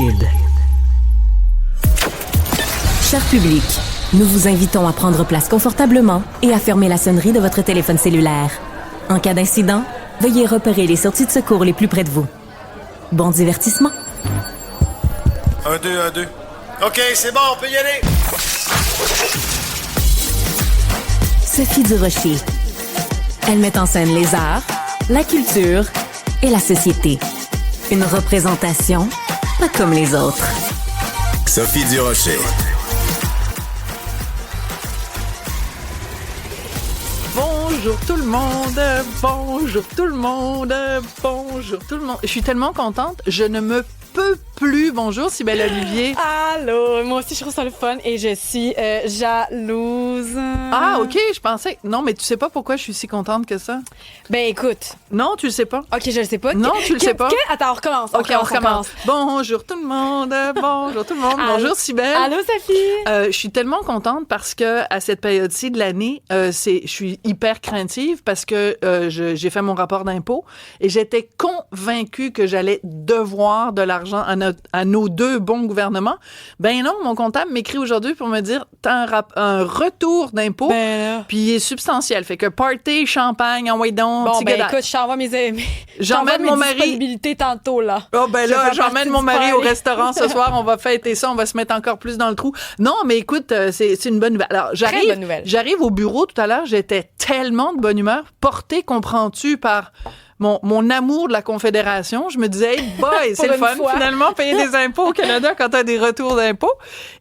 Cube. Cher public, nous vous invitons à prendre place confortablement et à fermer la sonnerie de votre téléphone cellulaire. En cas d'incident, veuillez repérer les sorties de secours les plus près de vous. Bon divertissement. 1, 2, 1, 2. OK, c'est bon, on peut y aller. Sophie Durocher. Elle met en scène les arts, la culture et la société. Une représentation pas comme les autres. Sophie Durocher. Bonjour tout le monde, bonjour tout le monde, bonjour tout le monde. Je suis tellement contente, je ne me peux plus. Bonjour Cybèle Olivier. Allô, moi aussi je trouve ça le fun et je suis jalouse. Ah ok, je pensais... Non, mais tu sais pas pourquoi je suis si contente que ça? Ben écoute. Non, tu le sais pas? Ok, je le sais pas. Non, tu le sais pas? Attends, on recommence. Ok, on recommence. Bonjour tout le monde, bonjour tout le monde, bonjour Cybèle. Allô Sophie. Je suis tellement contente parce que à cette période-ci de l'année, je suis hyper craintive parce que j'ai fait mon rapport d'impôt et j'étais convaincue que j'allais devoir de l'argent à nos deux bons gouvernements. Ben non, mon comptable m'écrit aujourd'hui pour me dire t'as un retour d'impôt, puis il est substantiel. Fait que party, champagne, en donc. Bon, ben écoute, j'envoie j'emmène mon mari. Disponibilités tantôt, là. Oh, ben là, j'emmène mon mari au restaurant ce soir. On va fêter ça. On va se mettre encore plus dans le trou. Non, mais écoute, c'est une bonne nouvelle. Alors, Très bonne nouvelle. J'arrive au bureau tout à l'heure. J'étais tellement de bonne humeur. Portée, comprends-tu, par mon amour de la Confédération. Je me disais, hey boy, c'est le fun, finalement, payer des impôts au Canada quand t'as des retours d'impôts.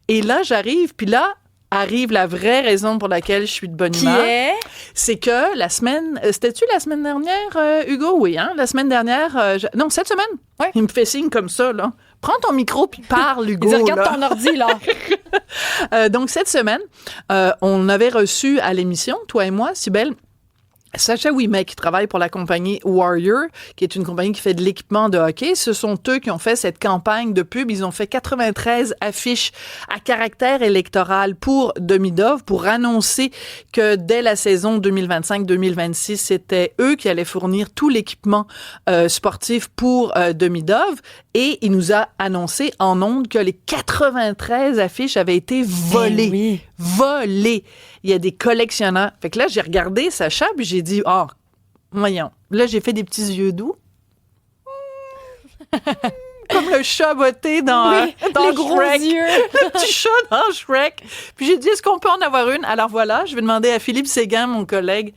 Et là, j'arrive, puis là, arrive la vraie raison pour laquelle je suis de bonne humeur. C'est que la semaine... C'était-tu la semaine dernière, Hugo? Oui, hein? La semaine dernière... Non, cette semaine. Ouais. Il me fait signe comme ça, là. Prends ton micro puis parle, Hugo. Il regarde ton ordi, là. Donc, cette semaine, on avait reçu à l'émission, toi et moi, Cybèle, Sacha Ouimet, qui travaille pour la compagnie Warrior, qui est une compagnie qui fait de l'équipement de hockey. Ce sont eux qui ont fait cette campagne de pub. Ils ont fait 93 affiches à caractère électoral pour Demidov pour annoncer que dès la saison 2025-2026, c'était eux qui allaient fournir tout l'équipement sportif pour Demidov. Et il nous a annoncé en ondes que les 93 affiches avaient été volées. Oui. Volées. Il y a des collectionneurs. Fait que là, j'ai regardé Sacha, puis j'ai dit, voyons. Là, j'ai fait des petits yeux doux. Comme le chat botté dans les gros Shrek. yeux. Le petit chat dans Shrek. Puis j'ai dit, est-ce qu'on peut en avoir une? Alors voilà, je vais demander à Philippe Séguin, mon collègue,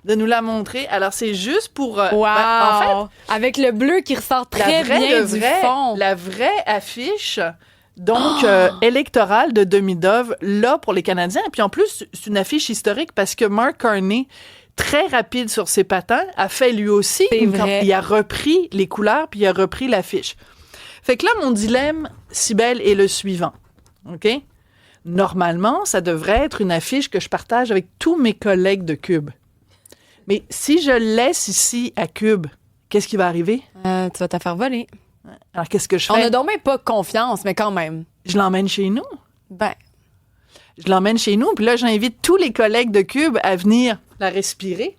de nous la montrer. Alors, c'est juste pour... Wow! En fait, avec le bleu qui ressort très bien du fond. La vraie affiche... Donc, électorale de Demidov, là, pour les Canadiens. Et puis, en plus, c'est une affiche historique parce que Mark Carney, très rapide sur ses patins, a fait lui aussi... Il a repris les couleurs, puis il a repris l'affiche. Fait que là, mon dilemme, Cybèle, est le suivant. OK? Normalement, ça devrait être une affiche que je partage avec tous mes collègues de Cube. Mais si je laisse ici à Cube, qu'est-ce qui va arriver? Tu vas te faire voler. Alors, qu'est-ce que je fais? On a donc même pas confiance, mais quand même. Je l'emmène chez nous. Ben. Je l'emmène chez nous, puis là, j'invite tous les collègues de Cube à venir la respirer.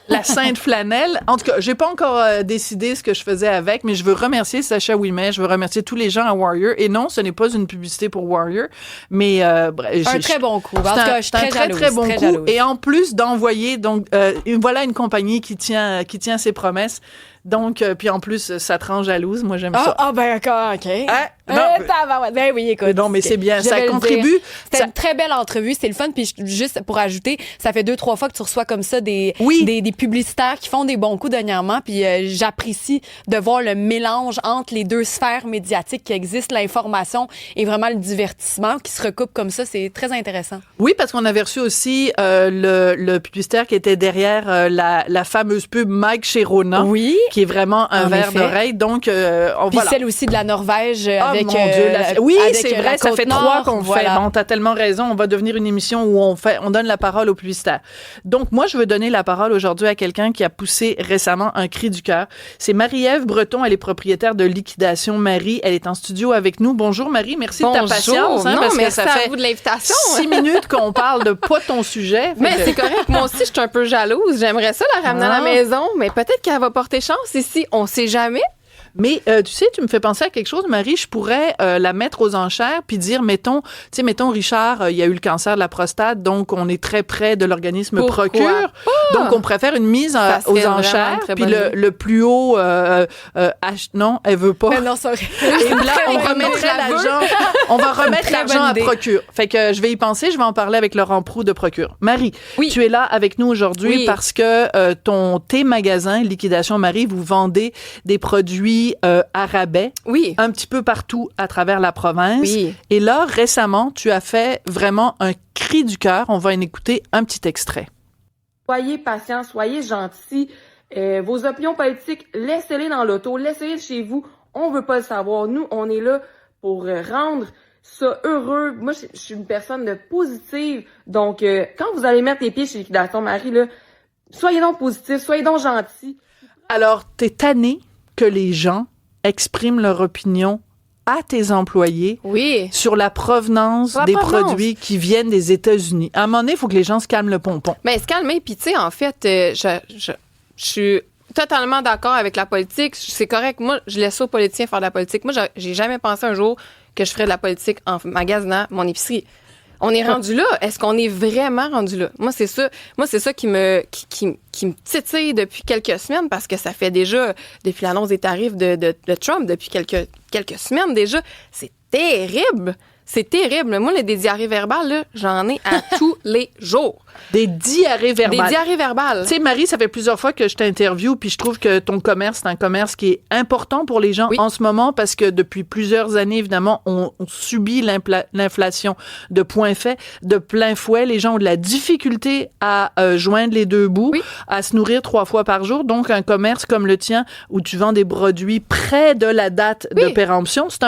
La Sainte Flanelle. En tout cas, j'ai pas encore décidé ce que je faisais avec, mais je veux remercier Sacha Ouimet, je veux remercier tous les gens à Warrior. Et non, ce n'est pas une publicité pour Warrior, mais bref, un très bon coup. En tout cas, je suis très jalouse. Très bon coup. Et en plus d'envoyer, donc voilà une compagnie qui tient ses promesses. Donc, puis en plus, ça te rend jalouse. Moi, j'aime ça. Ah, ben d'accord, OK. Ben oui, écoute. Non, mais c'est bien. Ça contribue. C'était une très belle entrevue. C'est le fun. Puis juste pour ajouter, ça fait 2-3 fois que tu reçois comme ça des publicitaires qui font des bons coups dernièrement. Puis j'apprécie de voir le mélange entre les deux sphères médiatiques qui existent, l'information et vraiment le divertissement qui se recoupent comme ça. C'est très intéressant. Oui, parce qu'on avait reçu aussi le publicitaire qui était derrière la fameuse pub Mike Chirona. Oui. Qui est vraiment un verre d'oreille. Donc, puis celle aussi de la Norvège avec... mon Dieu, oui, avec c'est vrai, ça fait 3 qu'on fait. Bon, t'as tellement raison. On va devenir une émission où on donne la parole aux publicitaires. Donc, moi, je veux donner la parole aujourd'hui à quelqu'un qui a poussé récemment un cri du cœur. C'est Marie-Ève Breton. Elle est propriétaire de Liquidation Marie. Elle est en studio avec nous. Bonjour, Marie. Merci de ta patience. Non, parce merci que ça à fait vous de l'invitation. 6 minutes qu'on parle de pas ton sujet. Mais c'est correct. Moi aussi, je suis un peu jalouse. J'aimerais ça la ramener à la maison, mais peut-être qu'elle va porter chance ici. On sait jamais. Mais tu sais, tu me fais penser à quelque chose, Marie. Je pourrais la mettre aux enchères puis dire, mettons Richard, il y a eu le cancer de la prostate, donc on est très près de l'organisme Procure. Donc on préfère une mise aux enchères. Puis le plus haut, non, elle veut pas. Non, sorry. Et là, on remettrait l'argent. On va remettre l'argent à Procure. Fait que je vais y penser. Je vais en parler avec Laurent Proulx de Procure. Marie, tu es là avec nous aujourd'hui parce que tes magasins Liquidation Marie, vous vendez des produits à rabais un petit peu partout à travers la province. Oui. Et là, récemment, tu as fait vraiment un cri du cœur. On va en écouter un petit extrait. Soyez patients, soyez gentils. Vos opinions politiques, laissez-les dans l'auto, laissez-les chez vous. On veut pas le savoir. Nous, on est là pour rendre ça heureux. Moi, je suis une personne de positive. Donc, quand vous allez mettre les pieds chez Liquidation Marie, là, soyez donc positifs, soyez donc gentils. Alors, t'es tanné que les gens expriment leur opinion à tes employés sur la provenance des produits qui viennent des États-Unis. À un moment donné, il faut que les gens se calment le pompon. Mais se calmer, puis tu sais, en fait, je suis totalement d'accord avec la politique. C'est correct. Moi, je laisse aux politiciens faire de la politique. Moi, j'ai jamais pensé un jour que je ferais de la politique en magasinant mon épicerie. On est rendu là. Est-ce qu'on est vraiment rendu là? Moi, c'est ça qui me titille depuis quelques semaines parce que ça fait déjà, depuis l'annonce des tarifs de Trump, depuis quelques semaines déjà, c'est terrible. C'est terrible. Moi, des diarrhées verbales, là, j'en ai à tous les jours. Des diarrhées verbales. Des diarrhées verbales. Tu sais, Marie, ça fait plusieurs fois que je t'interviewe, puis je trouve que ton commerce, c'est un commerce qui est important pour les gens en ce moment parce que depuis plusieurs années, évidemment, on subit l'inflation de plein fouet. Les gens ont de la difficulté à joindre les deux bouts, à se nourrir 3 fois par jour. Donc, un commerce comme le tien, où tu vends des produits près de la date de péremption, c'est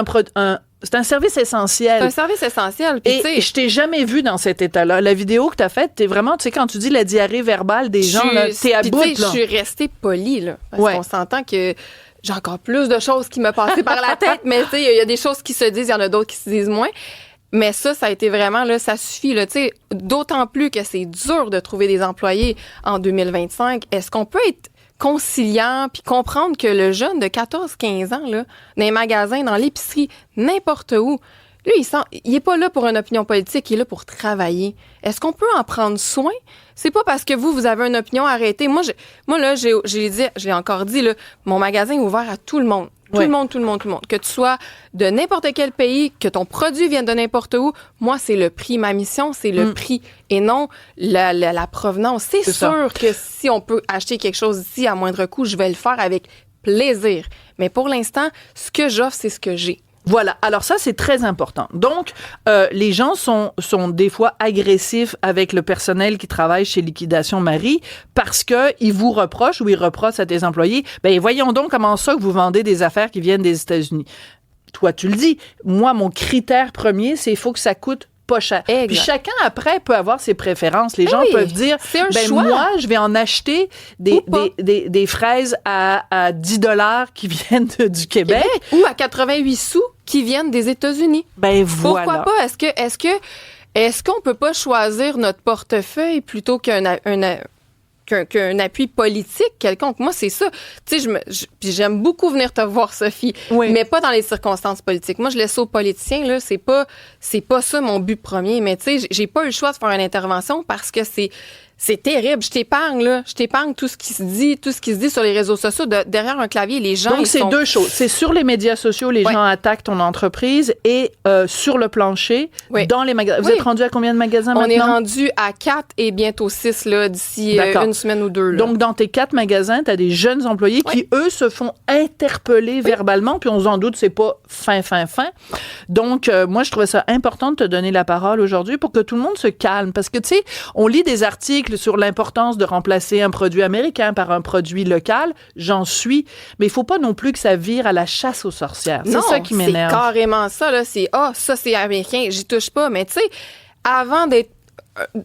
un service essentiel. C'est un service essentiel. Et je t'ai jamais vu dans cet état-là. La vidéo que t'as faite, t'es vraiment, tu sais, quand tu dis la diarrhée verbale des gens, là, t'es à bout, là. Je suis restée polie, là. Parce qu'on s'entend que j'ai encore plus de choses qui me passaient par la tête, mais tu sais, il y a des choses qui se disent, il y en a d'autres qui se disent moins. Mais ça a été vraiment, là, ça suffit, là, tu sais, d'autant plus que c'est dur de trouver des employés en 2025. Est-ce qu'on peut être conciliant puis comprendre que le jeune de 14-15 ans, là, dans les magasins, dans l'épicerie, n'importe où, lui, il est pas là pour une opinion politique, il est là pour travailler. Est-ce qu'on peut en prendre soin? C'est pas parce que vous avez une opinion arrêtée. Moi, là, j'ai encore dit, là, mon magasin est ouvert à tout le monde. Tout le monde. Que tu sois de n'importe quel pays, que ton produit vienne de n'importe où, moi, c'est le prix. Ma mission, c'est le prix et non la provenance. C'est sûr que si on peut acheter quelque chose ici à moindre coût, je vais le faire avec plaisir. Mais pour l'instant, ce que j'offre, c'est ce que j'ai. Voilà. Alors ça, c'est très important. Donc, les gens sont des fois agressifs avec le personnel qui travaille chez Liquidation Marie parce que ils vous reprochent ou ils reprochent à tes employés, ben voyons donc comment ça que vous vendez des affaires qui viennent des États-Unis. Toi, tu le dis. Moi, mon critère premier, c'est il faut que ça coûte pas cher. Exact. Puis chacun, après, peut avoir ses préférences. Les gens peuvent dire, moi, je vais en acheter des fraises à 10$ qui viennent du Québec. Ou à 88 sous qui viennent des États-Unis. Ben voilà. Pourquoi pas? Est-ce qu'on peut pas choisir notre portefeuille plutôt qu'un appui politique quelconque? Moi, c'est ça. Tu sais, puis j'aime beaucoup venir te voir, Sophie, mais pas dans les circonstances politiques. Moi, je laisse aux politiciens, là, c'est pas ça mon but premier, mais tu sais, j'ai pas eu le choix de faire une intervention parce que c'est terrible. Je t'épargne tout ce qui se dit sur les réseaux sociaux. Derrière un clavier, les gens... Donc, c'est deux choses. C'est sur les médias sociaux, les gens attaquent ton entreprise et sur le plancher, dans les magasins. Vous êtes rendu à combien de magasins maintenant? On est rendu à 4 et bientôt 6 là, d'ici une semaine ou 2. Là. Donc, dans tes 4 magasins, tu as des jeunes employés qui, eux, se font interpeller verbalement, puis on s'en doute, c'est pas fin. Donc, moi, je trouvais ça important de te donner la parole aujourd'hui pour que tout le monde se calme. Parce que, tu sais, on lit des articles sur l'importance de remplacer un produit américain par un produit local, j'en suis, mais il faut pas non plus que ça vire à la chasse aux sorcières. C'est ça qui m'énerve. C'est carrément ça, là. Ça c'est américain, j'y touche pas. Mais tu sais, avant d'être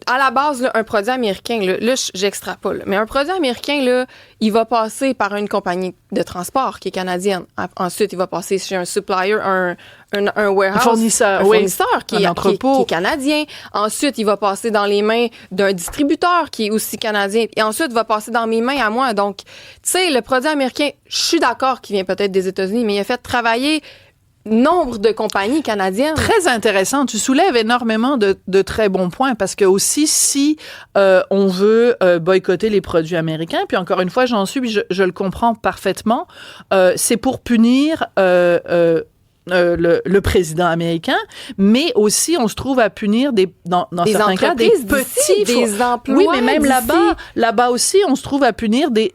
à la base, là, un produit américain, là j'extrapole, mais un produit américain, là, il va passer par une compagnie de transport qui est canadienne. Ensuite, il va passer chez un supplier, un warehouse. Un fournisseur qui est canadien. Ensuite, il va passer dans les mains d'un distributeur qui est aussi canadien. Et ensuite, il va passer dans mes mains à moi. Donc, tu sais, le produit américain, je suis d'accord qu'il vient peut-être des États-Unis, mais il a fait travailler nombre de compagnies canadiennes. Très intéressant. Tu soulèves énormément de très bons points parce que aussi, si on veut boycotter les produits américains, puis encore une fois, je le comprends parfaitement, c'est pour punir le président américain, mais aussi on se trouve à punir dans certains cas des petits des emplois. Oui, mais même là-bas aussi on se trouve à punir des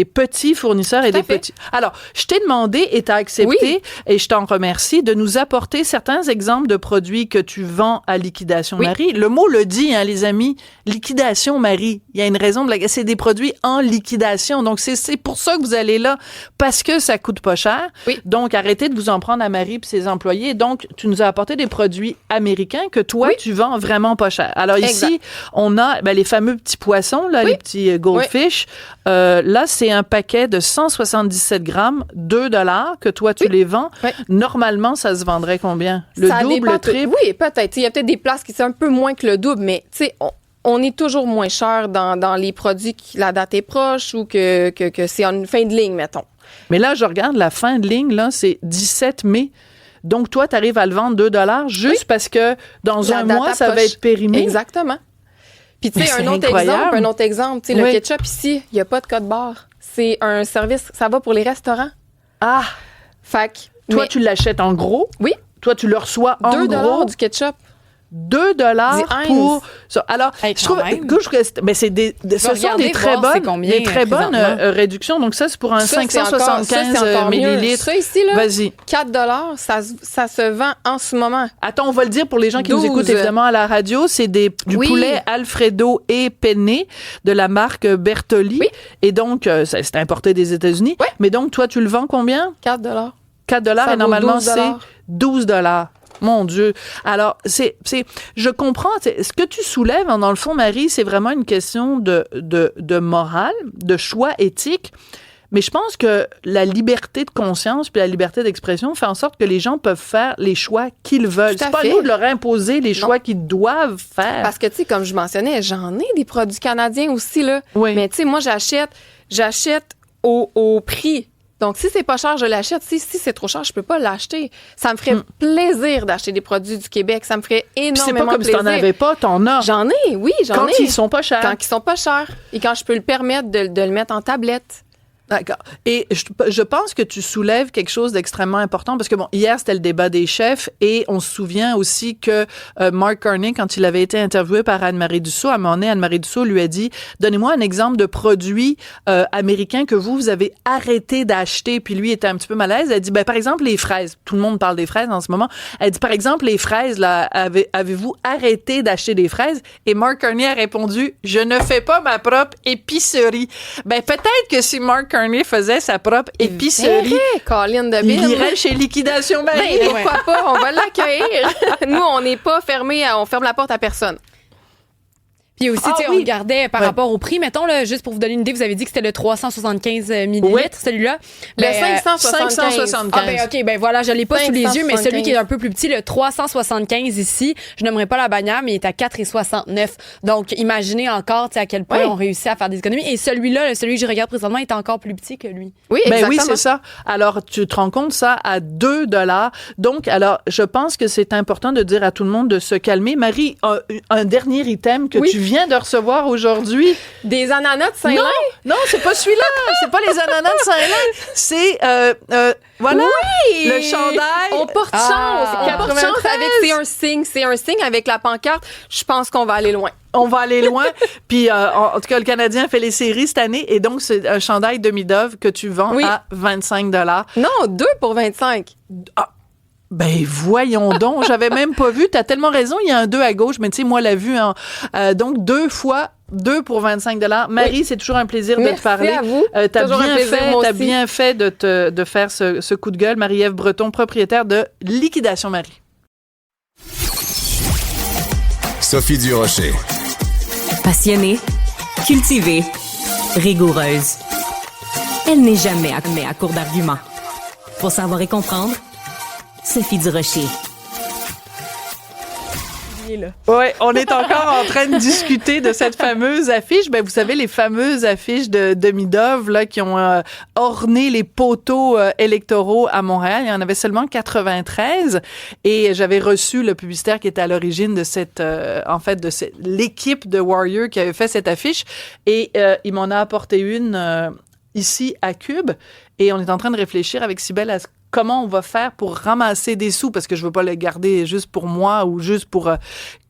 petits fournisseurs et des petits. Alors, je t'ai demandé et t'as accepté, et je t'en remercie, de nous apporter certains exemples de produits que tu vends à Liquidation Marie. Le mot le dit, hein, les amis, Liquidation Marie. Il y a une raison c'est des produits en liquidation. Donc, c'est pour ça que vous allez là, parce que ça coûte pas cher. Oui. Donc, arrêtez de vous en prendre à Marie et ses employés. Donc, tu nous as apporté des produits américains que toi, tu vends vraiment pas cher. Alors ici, on a les fameux petits poissons, là, les petits goldfish. Là, c'est un paquet de 177 grammes, $2 que toi, tu les vends. Oui. Normalement, ça se vendrait combien? Le double, le triple? Oui, peut-être. Il y a peut-être des places qui sont un peu moins que le double, mais tu sais, on est toujours moins cher dans les produits que la date est proche ou que c'est en fin de ligne, mettons. Mais là, je regarde la fin de ligne, là, c'est 17 mai. Donc, toi, tu arrives à le vendre $2 juste parce que dans un mois, ça va être périmé. Exactement. Puis, tu sais, un autre exemple, tu sais, le ketchup ici, il n'y a pas de code barre. C'est un service, ça va pour les restaurants. Ah! Fait que, toi, tu l'achètes en gros? Oui. Toi, tu le reçois en gros? $2 du ketchup. $2 pour ça. Alors, je trouve que mais c'est ce sont des très bonnes réductions. Donc ça, c'est pour un 575 millilitres. Ça ici là, vas-y. $4, ça se vend en ce moment. Attends, on va le dire pour les gens qui nous écoutent évidemment à la radio, c'est du poulet Alfredo et penne de la marque Bertolli. Oui. Et donc c'est importé des États-Unis. Oui. Mais donc toi, tu le vends combien? $4. $4 et normalement c'est $12. Mon Dieu. Alors, je comprends. Ce que tu soulèves, dans le fond, Marie, c'est vraiment une question de morale, de choix éthique. Mais je pense que la liberté de conscience puis la liberté d'expression fait en sorte que les gens peuvent faire les choix qu'ils veulent. C'est pas à nous de leur imposer les choix qu'ils doivent faire. Parce que, tu sais, comme je mentionnais, j'en ai des produits canadiens aussi, là. Oui. Mais, tu sais, moi, j'achète au prix. Donc, si c'est pas cher, je l'achète. Si c'est trop cher, je peux pas l'acheter. Ça me ferait plaisir d'acheter des produits du Québec. Ça me ferait énormément plaisir. C'est pas comme si t'en avais pas, t'en as. J'en ai, oui, j'en ai. Quand ils sont pas chers. Quand ils sont pas chers. Et quand je peux le permettre de le mettre en tablette. D'accord. Et je pense que tu soulèves quelque chose d'extrêmement important parce que, bon, hier, c'était le débat des chefs et on se souvient aussi que Mark Carney, quand il avait été interviewé par Anne-Marie Dussault, à un moment donné, Anne-Marie Dussault lui a dit « Donnez-moi un exemple de produit américain que vous avez arrêté d'acheter. » Puis lui était un petit peu mal à l'aise. Elle dit « par exemple, les fraises. » Tout le monde parle des fraises en ce moment. Elle dit « Par exemple, les fraises, là, avez-vous arrêté d'acheter des fraises? » Et Mark Carney a répondu « Je ne fais pas ma propre épicerie. » Peut-être que si Mark Carney faisait sa propre épicerie, il irait chez Liquidation Marie. Pourquoi pas? On va l'accueillir. Nous, on n'est pas fermé, on ferme la porte à personne. Puis aussi, on regardait par rapport au prix. Mettons, là, juste pour vous donner une idée, vous avez dit que c'était le 375 millilitres, celui-là. Le 575. Ah, OK, voilà, je l'ai pas sous les yeux, mais celui qui est un peu plus petit, le 375 ici, je n'aimerais pas la bannière, mais il est à 4,69. Donc, imaginez encore, à quel point on réussit à faire des économies. Et celui-là, celui que je regarde présentement, est encore plus petit que lui. Oui, exactement. Oui, c'est ça. Alors, tu te rends compte, ça, à $2. Donc, alors, je pense que c'est important de dire à tout le monde de se calmer. Marie, un dernier item que tu viens de recevoir aujourd'hui. Des ananas de Saint-Lin? Non, c'est pas celui-là. C'est pas les ananas de Saint-Lin. C'est, voilà, le chandail. On porte chance. On porte chance avec, c'est un signe avec la pancarte. Je pense qu'on va aller loin. On va aller loin. Puis, en tout cas, le Canadien fait les séries cette année. Et donc, c'est un chandail demi-dove que tu vends à $25. Non, 2 pour 25. Ah. Voyons donc, j'avais même pas vu. T'as tellement raison, il y a un 2 à gauche, mais tu sais, moi, la vue, donc 2 pour $25. Marie, c'est toujours un plaisir de te parler. Merci à vous. T'as bien fait de faire ce coup de gueule. Marie-Ève Breton, propriétaire de Liquidation Marie. Sophie Durocher. Passionnée, cultivée, rigoureuse. Elle n'est jamais à court d'arguments. Pour savoir et comprendre, Sophie Durocher. Oui, on est encore en train de discuter de cette fameuse affiche. Ben, vous savez, les fameuses affiches de Demidov là, qui ont orné les poteaux électoraux à Montréal. Il y en avait seulement 93. Et j'avais reçu le publicitaire qui était à l'origine de l'équipe de Warrior qui avait fait cette affiche. Et il m'en a apporté une ici à Cube. Et on est en train de réfléchir avec Cybèle à comment on va faire pour ramasser des sous, parce que je veux pas le garder juste pour moi ou juste pour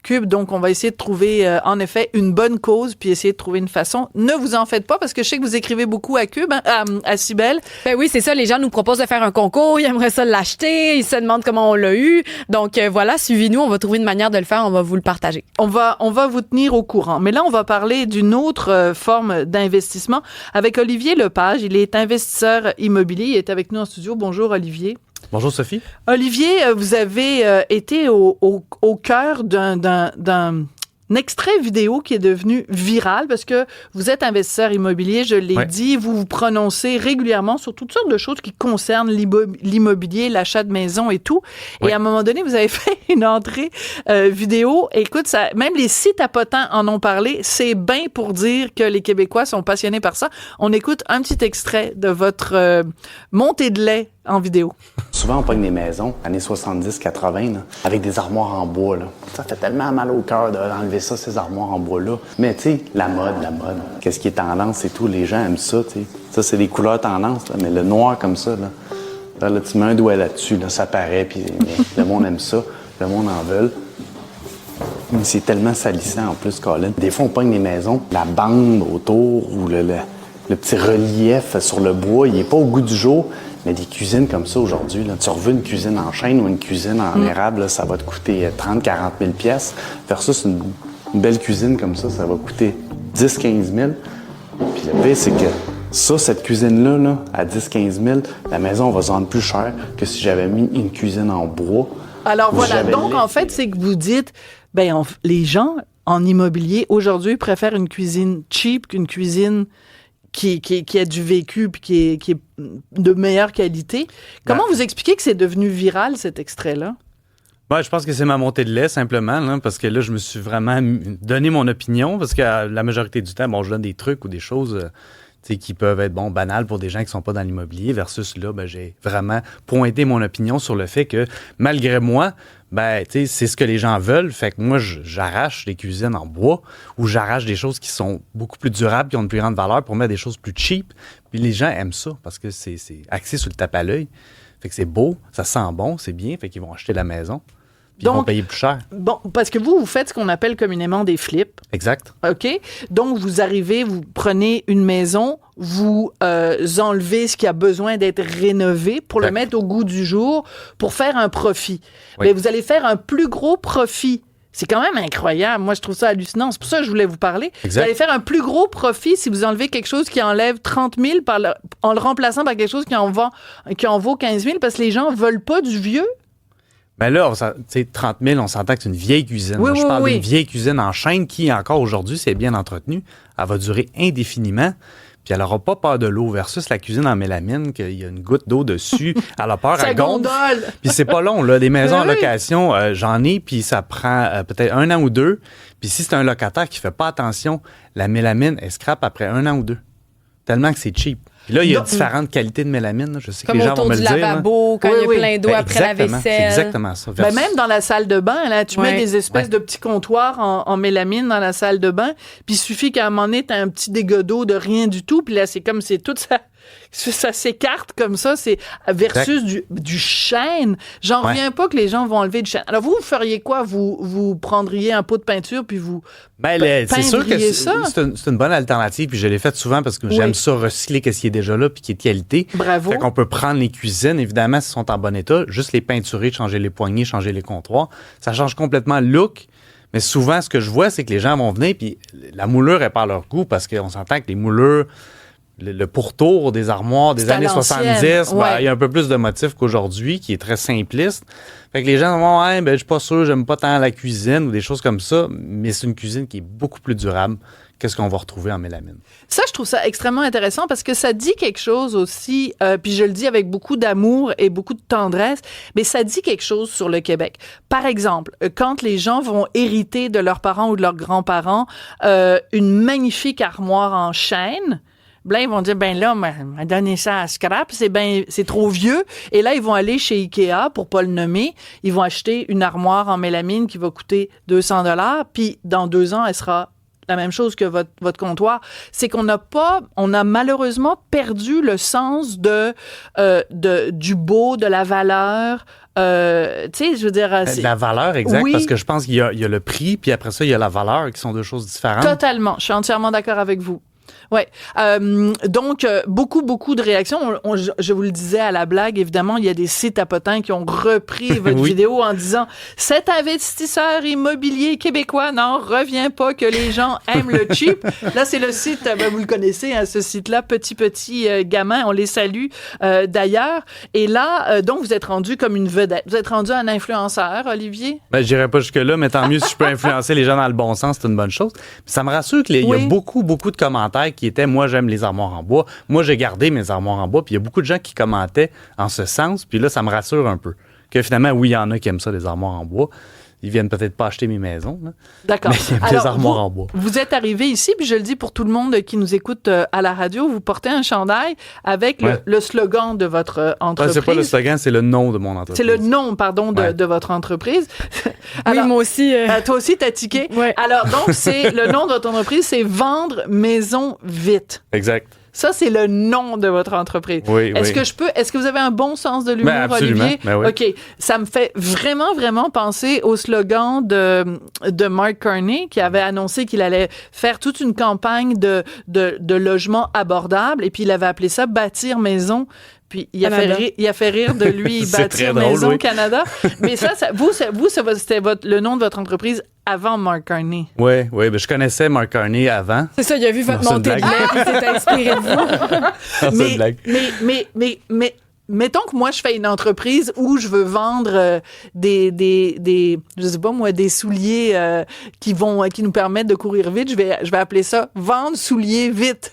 Cube. Donc, on va essayer de trouver, en effet, une bonne cause, puis essayer de trouver une façon. Ne vous en faites pas, parce que je sais que vous écrivez beaucoup à Cube, hein, à Cybèle. Ben oui, c'est ça. Les gens nous proposent de faire un concours. Ils aimeraient ça l'acheter. Ils se demandent comment on l'a eu. Donc, voilà, suivez-nous. On va trouver une manière de le faire. On va vous le partager. On va vous tenir au courant. Mais là, on va parler d'une autre forme d'investissement avec Olivier Lepage. Il est investisseur immobilier. Il est avec nous en studio. Bonjour, Olivier. Bonjour Sophie. Olivier, vous avez été au cœur d'un extrait vidéo qui est devenu viral parce que vous êtes investisseur immobilier, je l'ai dit, vous vous prononcez régulièrement sur toutes sortes de choses qui concernent l'immobilier, l'achat de maison et tout. Et à un moment donné, vous avez fait une entrée vidéo. Écoute, ça, même les sites apotents en ont parlé. C'est bien pour dire que les Québécois sont passionnés par ça. On écoute un petit extrait de votre montée de lait en vidéo. Souvent, on pogne des maisons, années 70-80, avec des armoires en bois. Là. Ça fait tellement mal au cœur d'enlever ça, ces armoires en bois-là. Mais tu sais, la mode. Qu'est-ce qui est tendance et tout, les gens aiment ça, tu sais. Ça, c'est des couleurs tendance, là, mais le noir comme ça, là, tu mets un doigt là-dessus, là, ça paraît, puis le monde aime ça, le monde en veut. Mais c'est tellement salissant en plus, Colin. Des fois, on pogne des maisons, la bande autour ou le petit relief sur le bois, il est pas au goût du jour. Mais des cuisines comme ça aujourd'hui, là, tu reveux une cuisine en chêne ou une cuisine en érable, là, ça va te coûter 30-40 000 pièces. Versus une belle cuisine comme ça va coûter 10-15 000. Puis le pire, c'est que cette cuisine-là, là, à 10-15 000, la maison va se vendre plus cher que si j'avais mis une cuisine en bois. Alors voilà, donc en fait, c'est que vous dites, les gens en immobilier aujourd'hui préfèrent une cuisine cheap qu'une cuisine qui a du vécu puis qui est de meilleure qualité. Comment vous expliquez que c'est devenu viral, cet extrait-là? Ouais, je pense que c'est ma montée de lait, simplement, là, parce que là, je me suis vraiment donné mon opinion, parce que la majorité du temps, je donne des trucs ou des choses qui peuvent être banales pour des gens qui ne sont pas dans l'immobilier, versus là, j'ai vraiment pointé mon opinion sur le fait que, malgré moi, c'est ce que les gens veulent. Fait que moi, j'arrache des cuisines en bois ou j'arrache des choses qui sont beaucoup plus durables, qui ont une plus grande valeur pour mettre des choses plus cheap. Puis les gens aiment ça parce que c'est axé sur le tape à l'œil. Fait que c'est beau, ça sent bon, c'est bien. Fait qu'ils vont acheter la maison. Puis ils vont payer plus cher. Bon, parce que vous faites ce qu'on appelle communément des flips. Exact. OK? Donc, vous arrivez, vous prenez une maison, vous enlevez ce qui a besoin d'être rénové pour le mettre au goût du jour, pour faire un profit. Oui. Mais vous allez faire un plus gros profit. C'est quand même incroyable. Moi, je trouve ça hallucinant. C'est pour ça que je voulais vous parler. Exact. Vous allez faire un plus gros profit si vous enlevez quelque chose qui enlève 30 000 en le remplaçant par quelque chose qui en vaut 15 000 parce que les gens veulent pas du vieux. Ben là, 30 000, on s'entend que c'est une vieille cuisine. Oui, je parle d'une vieille cuisine en chêne qui, encore aujourd'hui, c'est bien entretenue. Elle va durer indéfiniment. Puis elle n'aura pas peur de l'eau versus la cuisine en mélamine, qu'il y a une goutte d'eau dessus. Elle a peur, elle gonfle. Puis c'est pas long, là. Des maisons en location, j'en ai, puis ça prend peut-être 1 an ou 2. Puis si c'est un locataire qui fait pas attention, la mélamine, elle scrape après 1 an ou 2. Tellement que c'est cheap. Puis là, il y a différentes qualités de mélamine. Je sais que les gens vont me le dire. Comme autour du lavabo, quand il y a plein d'eau après la vaisselle. C'est exactement ça. Même dans la salle de bain, là, tu mets des espèces de petits comptoirs en mélamine dans la salle de bain. Puis il suffit qu'à un moment donné, tu as un petit dégât d'eau de rien du tout. Puis là, c'est comme c'est tout ça. Ça s'écarte comme ça, c'est versus du chêne. J'en reviens pas que les gens vont enlever du chêne. Alors vous feriez quoi? Vous prendriez un pot de peinture puis vous c'est sûr que c'est une bonne alternative, puis je l'ai fait souvent parce que j'aime ça recycler ce qui est déjà là puis qui est de qualité. Bravo. Fait qu'on peut prendre les cuisines, évidemment, si elles sont en bon état, juste les peinturer, changer les poignées, changer les comptoirs. Ça change complètement le look. Mais souvent, ce que je vois, c'est que les gens vont venir puis la moulure est par leur goût parce qu'on s'entend que les moulures le pourtour des armoires des années 70, il y a un peu plus de motifs qu'aujourd'hui, qui est très simpliste. Fait que les gens vont, je suis pas sûr, j'aime pas tant la cuisine ou des choses comme ça, mais c'est une cuisine qui est beaucoup plus durable que ce qu'on va retrouver en mélamine. Ça, je trouve ça extrêmement intéressant parce que ça dit quelque chose aussi, puis je le dis avec beaucoup d'amour et beaucoup de tendresse, mais ça dit quelque chose sur le Québec. Par exemple, quand les gens vont hériter de leurs parents ou de leurs grands-parents une magnifique armoire en chêne, là, ils vont dire, m'a donné ça à scrap, c'est trop vieux. Et là, ils vont aller chez Ikea, pour pas le nommer, ils vont acheter une armoire en mélamine qui va coûter 200$, puis dans 2 ans, elle sera la même chose que votre comptoir. C'est qu'on on a malheureusement perdu le sens du beau, de la valeur. Tu sais, je veux dire... La valeur, exact, oui. Parce que je pense qu'il y a le prix, puis après ça, il y a la valeur, qui sont 2 choses différentes. Totalement. Je suis entièrement d'accord avec vous. Ouais. Donc, beaucoup de réactions. Je vous le disais à la blague, évidemment, il y a des sites à potins qui ont repris votre vidéo en disant « Cet investisseur immobilier québécois n'en revient pas que les gens aiment le cheap. » Là, c'est le site, vous le connaissez, hein, ce site-là, Petit Gamin, on les salue d'ailleurs. Et là, donc, vous êtes rendu comme une vedette. Vous êtes rendu un influenceur, Olivier? Je n'irai pas jusque-là, mais tant mieux si je peux influencer les gens dans le bon sens, c'est une bonne chose. Puis ça me rassure qu'il y a beaucoup de commentaires qui étaient « Moi, j'aime les armoires en bois. Moi, j'ai gardé mes armoires en bois. » Puis il y a beaucoup de gens qui commentaient en ce sens. Puis là, ça me rassure un peu. Que finalement, oui, il y en a qui aiment ça, les armoires en bois. Ils viennent peut-être pas acheter mes maisons. Là. D'accord. Mais ils aiment les armoires en bois. Vous êtes arrivé ici, puis je le dis pour tout le monde qui nous écoute à la radio, vous portez un chandail avec le slogan de votre entreprise. C'est pas le slogan, c'est le nom de mon entreprise. C'est le nom, pardon, de votre entreprise. Alors, oui, moi aussi. Toi aussi, t'as tiqué. Ouais. Alors, donc, c'est le nom de votre entreprise, c'est Vendre Maison Vite. Exact. Ça, c'est le nom de votre entreprise. Oui, est-ce que vous avez un bon sens de l'humour, Olivier? Oui. OK. Ça me fait vraiment penser au slogan de Mark Carney qui avait annoncé qu'il allait faire toute une campagne de logements abordables et puis il avait appelé ça Bâtir Maison. Puis il a fait rire de lui Bâtir Maison Canada. Mais c'était le nom de votre entreprise avant Mark Carney. Oui, je connaissais Mark Carney avant. C'est ça, il a vu votre montée de lait et s'est inspiré de vous. Mais mettons que moi, je fais une entreprise où je veux vendre des je sais pas moi, des souliers qui nous permettent de courir vite. Je vais appeler ça « Vendre souliers vite ».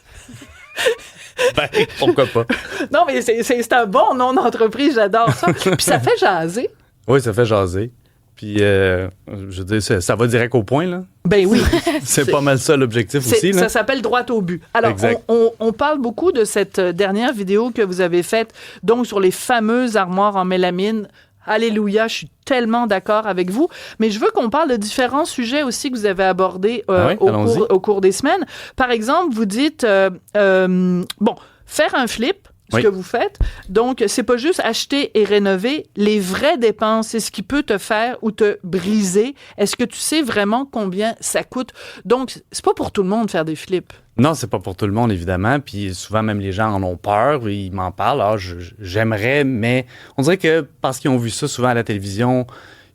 Pourquoi pas? Non, mais c'est un bon nom d'entreprise, j'adore ça. Puis ça fait jaser. Oui, ça fait jaser. Puis, je veux dire, ça va direct au point, là. Ben oui. c'est pas mal ça l'objectif aussi, là. Ça s'appelle droit au but. Alors, on parle beaucoup de cette dernière vidéo que vous avez faite, donc sur les fameuses armoires en mélamine. Alléluia, je suis tellement d'accord avec vous. Mais je veux qu'on parle de différents sujets aussi que vous avez abordés au cours des semaines. Par exemple, vous dites, faire un flip, ce que vous faites. Donc, c'est pas juste acheter et rénover. Les vraies dépenses, c'est ce qui peut te faire ou te briser. Est-ce que tu sais vraiment combien ça coûte? Donc, c'est pas pour tout le monde de faire des flips. Non, c'est pas pour tout le monde, évidemment. Puis souvent, même les gens en ont peur. Ils m'en parlent. J'aimerais, mais on dirait que parce qu'ils ont vu ça souvent à la télévision,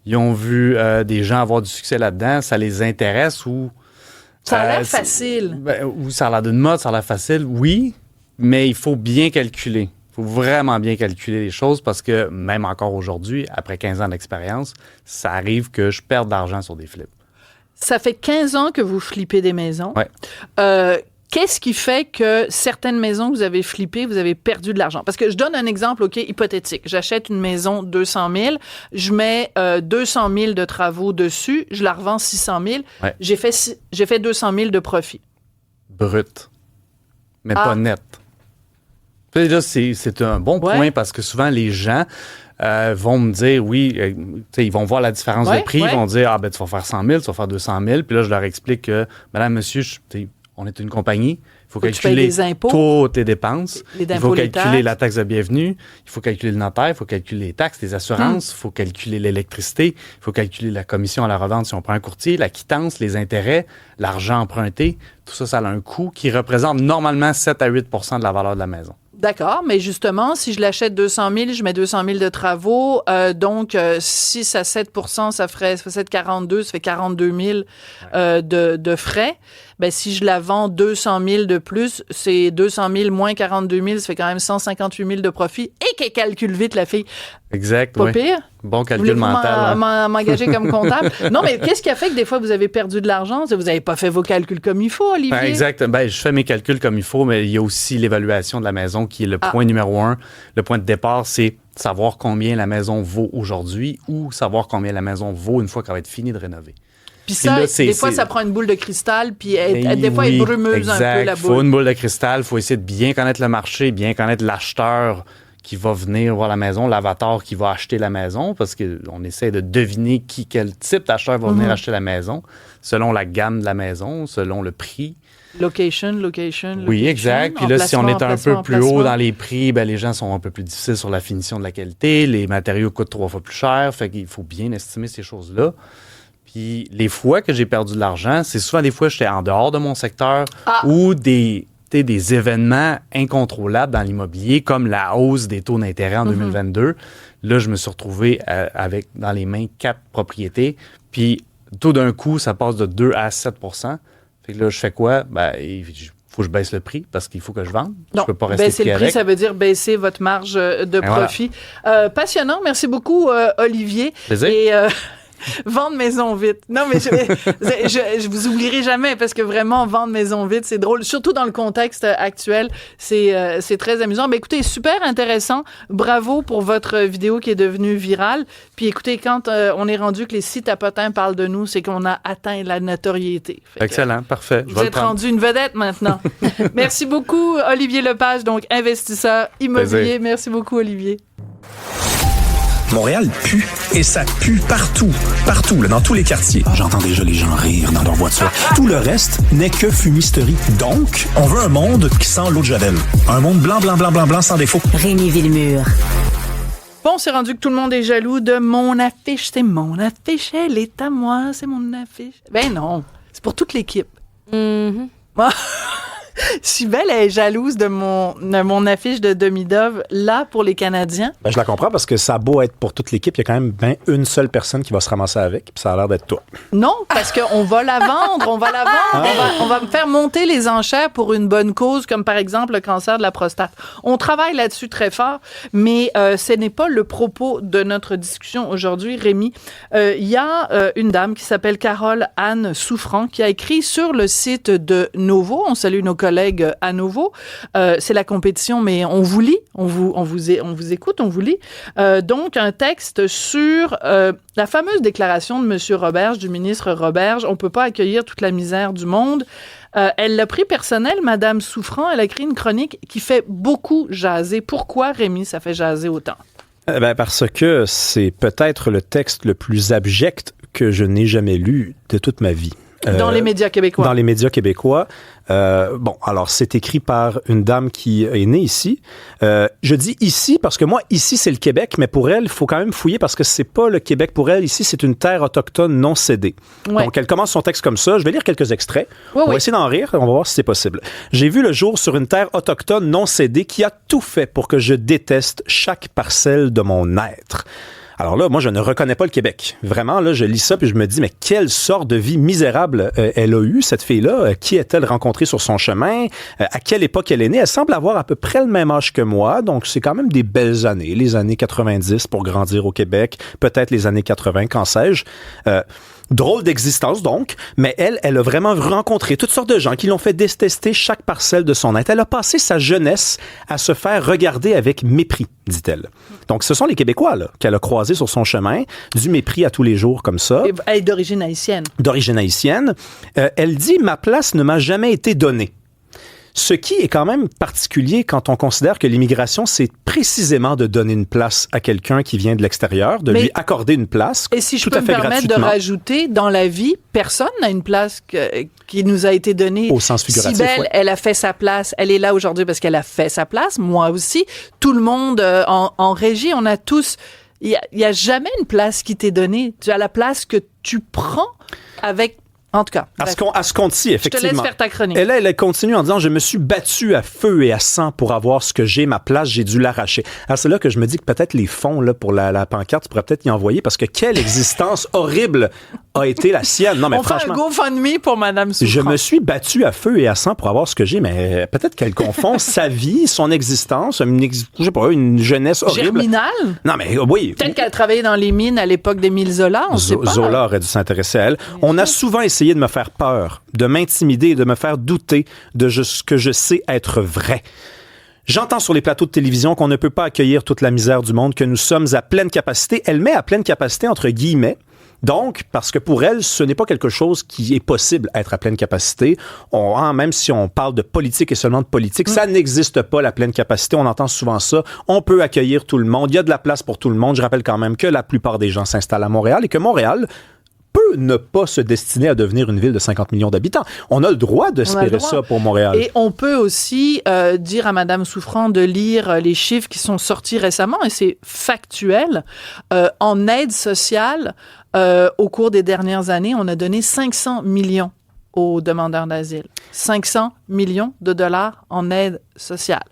ils ont vu des gens avoir du succès là-dedans, ça les intéresse ou... Ça a l'air facile. Ou ça a l'air d'une mode, ça a l'air facile, oui, mais il faut bien calculer. Il faut vraiment bien calculer les choses parce que même encore aujourd'hui, après 15 ans d'expérience, ça arrive que je perde de l'argent sur des flips. Ça fait 15 ans que vous flippez des maisons. Ouais. Qu'est-ce qui fait que certaines maisons que vous avez flippées, vous avez perdu de l'argent? Parce que je donne un exemple, hypothétique. J'achète une maison 200 000, je mets 200 000 de travaux dessus, je la revends 600 000. Ouais. J'ai fait 200 000 de profit. Brut. Mais pas net. Puis là, c'est un bon point parce que souvent, les gens vont me dire, ils vont voir la différence de prix, ils vont dire, tu vas faire 100 000, tu vas faire 200 000. Puis là, je leur explique que, madame, monsieur, on est une compagnie, il faut calculer toutes tes dépenses, il faut calculer la taxe de bienvenue, il faut calculer le notaire, il faut calculer les taxes, les assurances, il faut calculer l'électricité, il faut calculer la commission à la revente si on prend un courtier, la quittance, les intérêts, l'argent emprunté. Tout ça, ça a un coût qui représente normalement 7 à 8 % de la valeur de la maison. D'accord, mais justement, si je l'achète 200 000, je mets 200 000 de travaux, donc 6 à 7 ça fait 42, ça fait 42 000 de frais. ben si je la vends 200 000 de plus, c'est 200 000 moins 42 000, ça fait quand même 158 000 de profit. Et qu'elle calcule vite, la fille. Exact, Pas oui. pire. Bon calcul mental. M'engager comme comptable. Non, mais qu'est-ce qui a fait que des fois, vous avez perdu de l'argent? Vous n'avez pas fait vos calculs comme il faut, Olivier? Exact. Ben, je fais mes calculs comme il faut, mais il y a aussi l'évaluation de la maison qui est le point numéro 1. Le point de départ, c'est savoir combien la maison vaut aujourd'hui ou savoir combien la maison vaut une fois qu'elle va être finie de rénover. Puis ça, là, des fois, ça prend une boule de cristal, puis des fois, elle est brumeuse un peu, la boule. Il faut une boule de cristal, il faut essayer de bien connaître le marché, bien connaître l'acheteur qui va venir voir la maison, l'avatar qui va acheter la maison, parce qu'on essaie de deviner quel type d'acheteur va venir acheter la maison, selon la gamme de la maison, selon le prix. Location. Oui, exact. Puis là, si on est un peu plus haut dans les prix, ben, les gens sont un peu plus difficiles sur la finition de la qualité. Les matériaux coûtent 3 fois plus cher. Fait qu'il faut bien estimer ces choses-là. Puis les fois que j'ai perdu de l'argent, c'est souvent des fois que j'étais en dehors de mon secteur ou des événements incontrôlables dans l'immobilier, comme la hausse des taux d'intérêt en 2022. Là, je me suis retrouvé avec dans les mains 4 propriétés. Puis tout d'un coup, ça passe de 2 à 7 %. Fait que là, je fais quoi? Ben, il faut que je baisse le prix parce qu'il faut que je vende. Non, je peux pas rester baisser le prix, avec. Ça veut dire baisser votre marge de profit. Voilà. Passionnant. Merci beaucoup, Olivier. Plaisir. Et vendre maison vite. Non, mais je vous oublierai jamais parce que vraiment, vendre maison vite, c'est drôle. Surtout dans le contexte actuel, c'est très amusant. Mais écoutez, super intéressant. Bravo pour votre vidéo qui est devenue virale. Puis écoutez, quand on est rendu que les sites à potins parlent de nous, c'est qu'on a atteint la notoriété. Excellent, parfait. Vous êtes rendu une vedette maintenant. Merci beaucoup, Olivier Lepage, donc investisseur immobilier. Plaisir. Merci beaucoup, Olivier. Montréal pue, et ça pue partout, là, dans tous les quartiers. J'entends déjà les gens rire dans leur voiture. Tout le reste n'est que fumisterie. Donc, on veut un monde qui sent l'eau de Javel. Un monde blanc, sans défaut. Rémi Villemure. Bon, c'est rendu que tout le monde est jaloux de mon affiche. C'est mon affiche, elle est à moi, c'est mon affiche. Ben non, c'est pour toute l'équipe. Cybèle est jalouse de mon affiche de demi-dove là pour les Canadiens. Ben, je la comprends parce que ça a beau être pour toute l'équipe, il y a quand même une seule personne qui va se ramasser avec, puis ça a l'air d'être toi. Non, parce qu'on va la vendre, on va me faire monter les enchères pour une bonne cause, comme par exemple le cancer de la prostate. On travaille là-dessus très fort, mais ce n'est pas le propos de notre discussion aujourd'hui, Rémi. Il y a une dame qui s'appelle Carole Anne Souffrant qui a écrit sur le site de Novo. On salue nos collègues à Novo. C'est la compétition, mais on vous lit, on vous écoute, on vous lit. Donc, un texte sur la fameuse déclaration de M. Roberge, du ministre Roberge, on peut pas accueillir toute la misère du monde. Elle l'a pris personnel, Madame Souffrant. Elle a écrit une chronique qui fait beaucoup jaser. Pourquoi, Rémi, ça fait jaser autant? Parce que c'est peut-être le texte le plus abject que je n'ai jamais lu de toute ma vie. Dans les médias québécois. Dans les médias québécois. Bon, alors, c'est écrit par une dame qui est née ici. Je dis ici parce que moi, ici, c'est le Québec, mais pour elle, il faut quand même fouiller parce que c'est pas le Québec pour elle. Ici, c'est une terre autochtone non cédée. Ouais. Donc, elle commence son texte comme ça. Je vais lire quelques extraits. On va essayer d'en rire. On va voir si c'est possible. J'ai vu le jour sur une terre autochtone non cédée qui a tout fait pour que je déteste chaque parcelle de mon être. Alors là, moi, je ne reconnais pas le Québec. Vraiment, là, je lis ça puis je me dis, mais quelle sorte de vie misérable elle a eue, cette fille-là? Qui a-t-elle rencontrée sur son chemin? À quelle époque elle est née? Elle semble avoir à peu près le même âge que moi, donc c'est quand même des belles années. Les années 90 pour grandir au Québec, peut-être les années 80, qu'en sais-je. Drôle d'existence, donc, mais elle a vraiment rencontré toutes sortes de gens qui l'ont fait détester chaque parcelle de son être. Elle a passé sa jeunesse à se faire regarder avec mépris, dit-elle. Donc, ce sont les Québécois là, qu'elle a croisés sur son chemin, du mépris à tous les jours comme ça. Elle est d'origine haïtienne. D'origine haïtienne. Elle dit « Ma place ne m'a jamais été donnée ». Ce qui est quand même particulier quand on considère que l'immigration, c'est précisément de donner une place à quelqu'un qui vient de l'extérieur, de lui accorder une place. Et si je peux me permettre de rajouter, dans la vie, personne n'a une place qui nous a été donnée. Au sens figuratif, Cybèle, elle a fait sa place. Elle est là aujourd'hui parce qu'elle a fait sa place. Moi aussi. Tout le monde en régie, on a tous... Il y a jamais une place qui t'est donnée. Tu as la place que tu prends avec... En tout cas. À ce compte-ci, effectivement. Je te laisse faire ta chronique. Et là, elle continue en disant « Je me suis battue à feu et à sang pour avoir ce que j'ai, ma place, j'ai dû l'arracher. » Alors, c'est là que je me dis que peut-être les fonds là, pour la pancarte, tu pourrais peut-être y envoyer parce que quelle existence horrible a été la sienne. Non, mais on franchement, fait un GoFundMe pour Madame Souffrant. je me suis battu à feu et à sang pour avoir ce que j'ai, mais peut-être qu'elle confond sa vie, son existence, je sais pas, une jeunesse horrible. Germinal? Non, mais oui. Peut-être qu'elle travaillait dans les mines à l'époque d'Émile Zola, on sait pas. Zola aurait dû s'intéresser à elle. On a souvent essayé de me faire peur, de m'intimider et de me faire douter de ce que je sais être vrai. J'entends sur les plateaux de télévision qu'on ne peut pas accueillir toute la misère du monde, que nous sommes à pleine capacité. Elle met à pleine capacité entre guillemets. Donc, parce que pour elle, ce n'est pas quelque chose qui est possible, être à pleine capacité. Même si on parle de politique et seulement de politique, ça n'existe pas, la pleine capacité. On entend souvent ça. On peut accueillir tout le monde. Il y a de la place pour tout le monde. Je rappelle quand même que la plupart des gens s'installent à Montréal et que Montréal peut ne pas se destiner à devenir une ville de 50 millions d'habitants. On a le droit d'espérer ça pour Montréal. Et on peut aussi dire à Madame Souffrant de lire les chiffres qui sont sortis récemment, et c'est factuel. En aide sociale, au cours des dernières années, on a donné 500 millions aux demandeurs d'asile. 500 millions de dollars en aide sociale.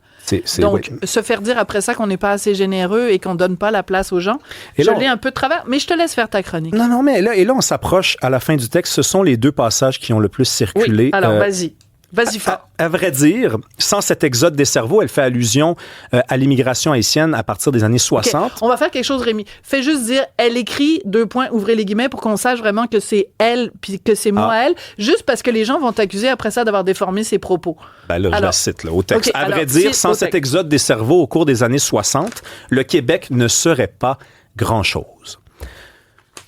Donc, se faire dire après ça qu'on n'est pas assez généreux et qu'on donne pas la place aux gens, je l'ai un peu de travers, mais je te laisse faire ta chronique. Non, mais là, on s'approche à la fin du texte. Ce sont les deux passages qui ont le plus circulé. Oui, alors vas-y. Vas-y fort. À vrai dire, sans cet exode des cerveaux, elle fait allusion à l'immigration haïtienne à partir des années 60. Okay. On va faire quelque chose, Rémi. Fais juste dire, elle écrit, ouvrez les guillemets, pour qu'on sache vraiment que c'est elle, puis que c'est moi elle, juste parce que les gens vont t'accuser après ça d'avoir déformé ses propos. Ben là, je la cite là, au texte. Okay, à vrai dire, sans cet exode des cerveaux au cours des années 60, le Québec ne serait pas grand-chose.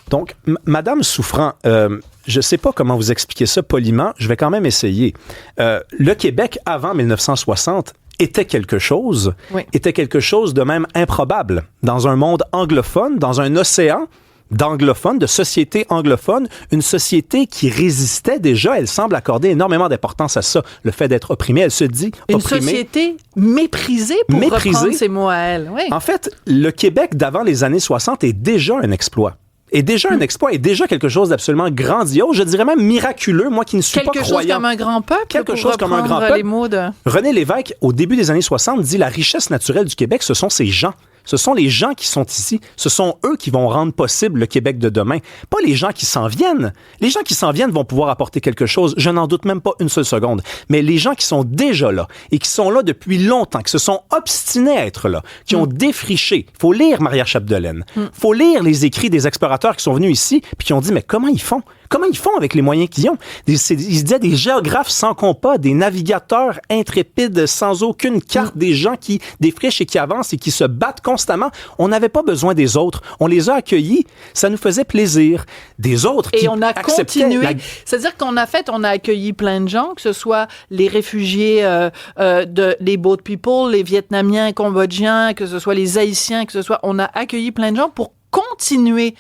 Donc, Madame Souffrant, je ne sais pas comment vous expliquer ça poliment, je vais quand même essayer. Le Québec, avant 1960, était quelque chose de même improbable. Dans un monde anglophone, dans un océan d'anglophones, de sociétés anglophones, une société qui résistait déjà, elle semble accorder énormément d'importance à ça, le fait d'être opprimée, elle se dit opprimée. Une société méprisée pour reprendre ses mots à elle. Oui. En fait, le Québec d'avant les années 60 est déjà un exploit. Est déjà un exploit, est déjà quelque chose d'absolument grandiose, je dirais même miraculeux, moi qui ne suis pas croyant. Quelque chose comme un grand peuple, quelque chose comme un grand peuple. Les mots de... René Lévesque, au début des années 60, dit « La richesse naturelle du Québec, ce sont ces gens. Ce sont les gens qui sont ici. Ce sont eux qui vont rendre possible le Québec de demain. Pas les gens qui s'en viennent. Les gens qui s'en viennent vont pouvoir apporter quelque chose. Je n'en doute même pas une seule seconde. Mais les gens qui sont déjà là et qui sont là depuis longtemps, qui se sont obstinés à être là, qui ont défriché. Il faut lire Maria Chapdelaine. Il faut lire les écrits des explorateurs qui sont venus ici puis qui ont dit, mais comment ils font? Comment ils font avec les moyens qu'ils ont? Ils se disaient des géographes sans compas, des navigateurs intrépides sans aucune carte, des gens qui défrichent et qui avancent et qui se battent constamment. On n'avait pas besoin des autres. On les a accueillis. Ça nous faisait plaisir. Des autres qui on a continué. C'est-à-dire on a accueilli plein de gens, que ce soit les réfugiés les Boat People, les Vietnamiens, Cambodgiens, que ce soit les Haïtiens, on a accueilli plein de gens pour continuer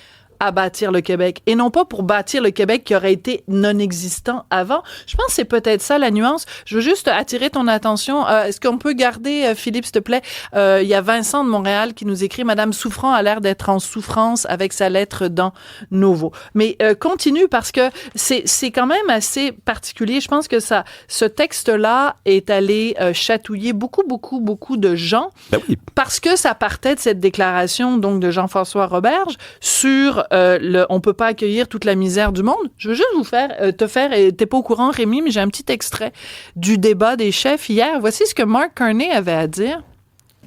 à bâtir le Québec et non pas pour bâtir le Québec qui aurait été non existant avant. Je pense que c'est peut-être ça la nuance. Je veux juste attirer ton attention. Est-ce qu'on peut garder, Philippe, s'il te plaît? Il y a Vincent de Montréal qui nous écrit « Madame Souffrant a l'air d'être en souffrance avec sa lettre dans Nouveau ». Mais continue parce que c'est quand même assez particulier. Je pense que ce texte-là est allé chatouiller beaucoup de gens parce que ça partait de cette déclaration donc de Jean-François Roberge sur on peut pas accueillir toute la misère du monde. Je veux juste t'es pas au courant, Rémi, mais j'ai un petit extrait du débat des chefs hier. Voici ce que Mark Carney avait à dire.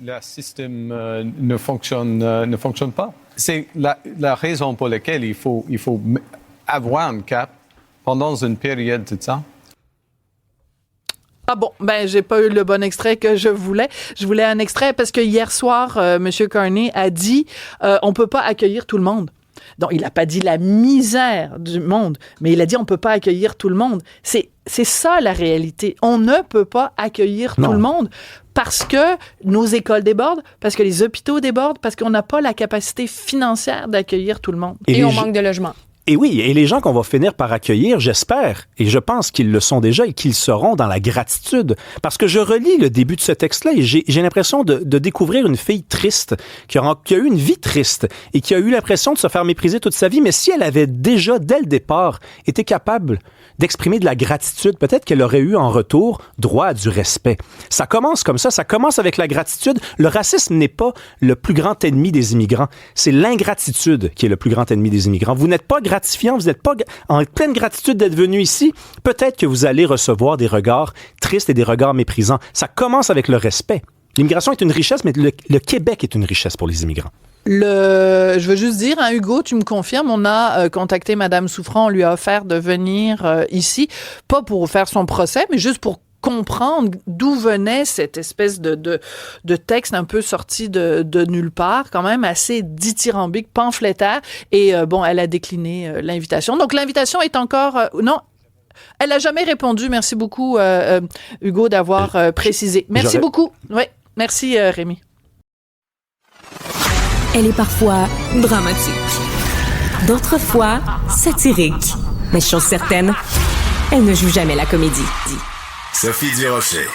Le système ne fonctionne pas. C'est la raison pour laquelle il faut avoir un cap pendant une période de temps. Ah bon, j'ai pas eu le bon extrait que je voulais. Je voulais un extrait parce que hier soir, M. Carney a dit on peut pas accueillir tout le monde. Donc, il n'a pas dit la misère du monde, mais il a dit on peut pas accueillir tout le monde. C'est ça la réalité. On ne peut pas accueillir tout le monde parce que nos écoles débordent, parce que les hôpitaux débordent, parce qu'on n'a pas la capacité financière d'accueillir tout le monde. Et on manque de logements. Et oui, et les gens qu'on va finir par accueillir, j'espère, et je pense qu'ils le sont déjà et qu'ils seront dans la gratitude. Parce que je relis le début de ce texte-là et j'ai l'impression de découvrir une fille triste, qui a eu une vie triste et qui a eu l'impression de se faire mépriser toute sa vie. Mais si elle avait déjà, dès le départ, été capable d'exprimer de la gratitude, peut-être qu'elle aurait eu en retour droit à du respect. Ça commence comme ça commence avec la gratitude. Le racisme n'est pas le plus grand ennemi des immigrants, c'est l'ingratitude qui est le plus grand ennemi des immigrants. Vous n'êtes pas gratifiant, vous n'êtes pas en pleine gratitude d'être venu ici, peut-être que vous allez recevoir des regards tristes et des regards méprisants. Ça commence avec le respect. L'immigration est une richesse, mais le Québec est une richesse pour les immigrants. Je veux juste dire, hein, Hugo, tu me confirmes, on a contacté Madame Souffrant, on lui a offert de venir ici, pas pour faire son procès, mais juste pour comprendre d'où venait cette espèce de texte un peu sorti de nulle part, quand même assez dithyrambique, pamphlétaire, et bon, elle a décliné l'invitation. Donc l'invitation est encore... non, elle n'a jamais répondu. Merci beaucoup, Hugo, d'avoir précisé. Merci beaucoup. Oui, merci, Rémi. Elle est parfois dramatique, d'autres fois satirique. Mais chose certaine, elle ne joue jamais la comédie. Sophie Durocher.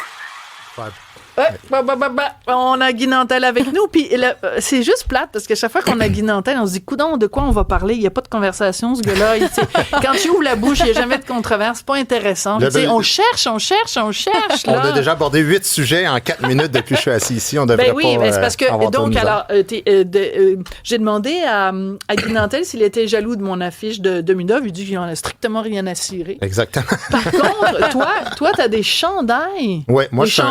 On a Guy Nantel avec nous, puis c'est juste plate, parce que chaque fois qu'on a Guy Nantel, on se dit, coudonc, de quoi on va parler? Il n'y a pas de conversation, ce gars-là. Quand tu ouvres la bouche, il n'y a jamais de controverse. C'est pas intéressant. On cherche. On a déjà abordé 8 sujets en 4 minutes depuis que je suis assis ici. On devrait oui, pas, mais c'est parce que, donc, alors, j'ai demandé à Guy Nantel s'il était jaloux de mon affiche de Demi-Dove. Il dit qu'il n'en a strictement rien à cirer. Exactement. Par contre, toi, tu as des chandails. Oui, moi, je suis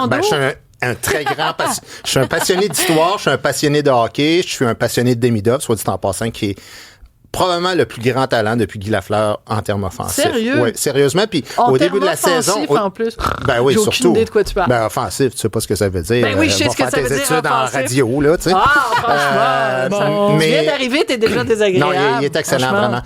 un très grand je suis un passionné d'histoire, je suis un passionné de hockey, je suis un passionné de Demi-Dove, soit dit en passant, qui est probablement le plus grand talent depuis Guy Lafleur en termes offensifs. Sérieux? Oui, sérieusement. Puis au début de la saison. En plus. Ben oui, j'ai surtout. Aucune idée de quoi tu parles. Ben offensif, tu sais pas ce que ça veut dire. Ben oui, je sais ce que ça veut dire. Tes études en radio, là, tu sais. Franchement. Mais... Tu viens d'arriver, t'es déjà désagréable. Non, il est excellent, vraiment.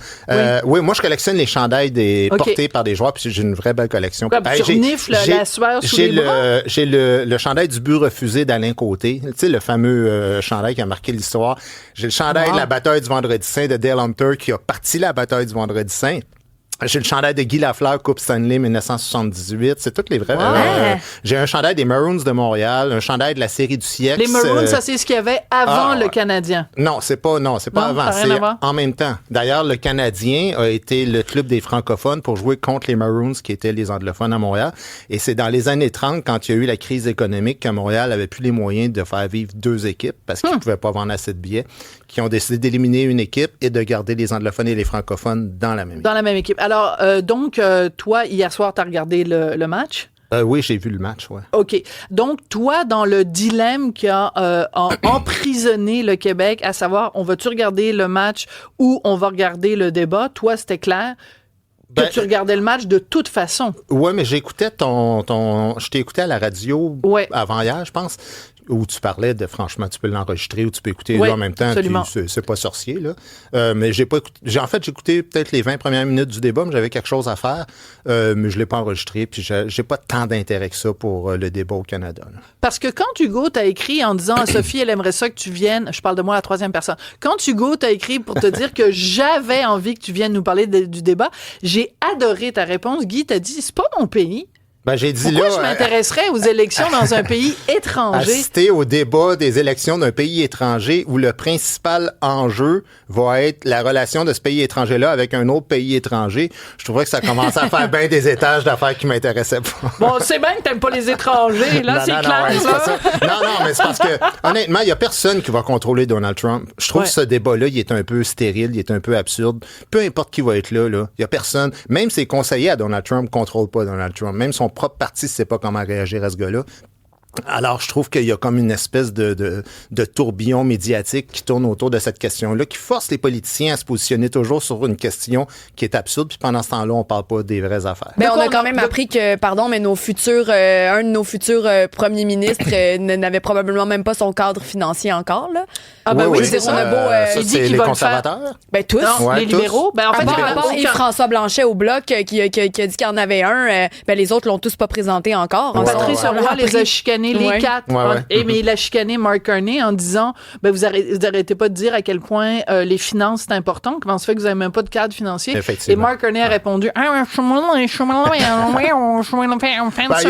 Oui, moi, je collectionne les chandails portés par des joueurs, puis j'ai une vraie belle collection. Quoi, tu renifles la sueur sous les bras? J'ai le chandail du but refusé d'Alain Côté. Tu sais, le fameux chandail qui a marqué l'histoire. J'ai le chandail de la bataille du Vendredi Saint de Dale Hunter qui a parti la bataille du Vendredi Saint. J'ai le chandail de Guy Lafleur, Coupe Stanley 1978. C'est toutes les vrais. J'ai un chandail des Maroons de Montréal, un chandail de la série du siècle. Les Maroons, ça c'est ce qu'il y avait avant le Canadien. Non, c'est pas avant. C'est en même temps. D'ailleurs, le Canadien a été le club des francophones pour jouer contre les Maroons, qui étaient les anglophones à Montréal. Et c'est dans les années 30, quand il y a eu la crise économique, que Montréal avait plus les moyens de faire vivre 2 équipes parce qu'ils ne pouvaient pas vendre assez de billets, qui ont décidé d'éliminer une équipe et de garder les anglophones et les francophones dans la même équipe. Dans la même équipe. Alors, donc, toi, hier soir, tu as regardé le match? Oui, j'ai vu le match, ouais. OK. Donc, toi, dans le dilemme qui a emprisonné le Québec, à savoir, on va-tu regarder le match ou on va regarder le débat, toi, c'était clair que tu regardais le match de toute façon. Oui, mais j'écoutais je t'ai écouté à la radio avant hier, je pense, où tu parlais de, franchement, tu peux l'enregistrer ou tu peux écouter en même temps. Absolument. C'est pas sorcier, là. Mais j'ai pas écouté. J'ai écouté peut-être les 20 premières minutes du débat, mais j'avais quelque chose à faire. Mais je l'ai pas enregistré, puis j'ai pas tant d'intérêt que ça pour le débat au Canada, là. Parce que quand Hugo t'a écrit en disant à Sophie, elle aimerait ça que tu viennes, je parle de moi à la 3e personne, quand Hugo t'a écrit pour te dire que j'avais envie que tu viennes nous parler du débat, j'ai adoré ta réponse. Guy t'a dit, c'est pas mon pays. Ben, j'ai dit pourquoi je m'intéresserais aux élections dans un pays étranger? Assister au débat des élections d'un pays étranger où le principal enjeu va être la relation de ce pays étranger-là avec un autre pays étranger. Je trouverais que ça commençait à faire bien des étages d'affaires qui m'intéressaient pas. Bon, c'est bien que t'aimes pas les étrangers. Là, c'est clair. C'est pas ça. Non, mais c'est parce que, honnêtement, il y a personne qui va contrôler Donald Trump. Je trouve que ce débat-là, il est un peu stérile, il est un peu absurde. Peu importe qui va être là. Il y a personne. Même ses conseillers à Donald Trump contrôlent pas Donald Trump. Même son propre parti ne sait pas comment réagir à ce gars-là. Alors, je trouve qu'il y a comme une espèce de tourbillon médiatique qui tourne autour de cette question-là, qui force les politiciens à se positionner toujours sur une question qui est absurde, puis pendant ce temps-là, on parle pas des vraies affaires. Mais on a quand même appris que, un de nos futurs premiers ministres n'avait probablement même pas son cadre financier encore, là. Ah ben oui, c'est ça. On a beau, il dit qu'il va conservateurs? Le faire. Ben tous. Non, les libéraux. Ben en fait, par rapport à François Blanchet au Bloc qui a dit qu'il y en avait un, les autres l'ont tous pas présenté encore. Patrice Roy les a chicanés les 4. Mais il a chicané Mark Carney en disant vous arrêtez pas de dire à quel point les finances c'est important. Comment ça fait que vous avez même pas de cadre financier? Et Mark Carney a répondu il n'y a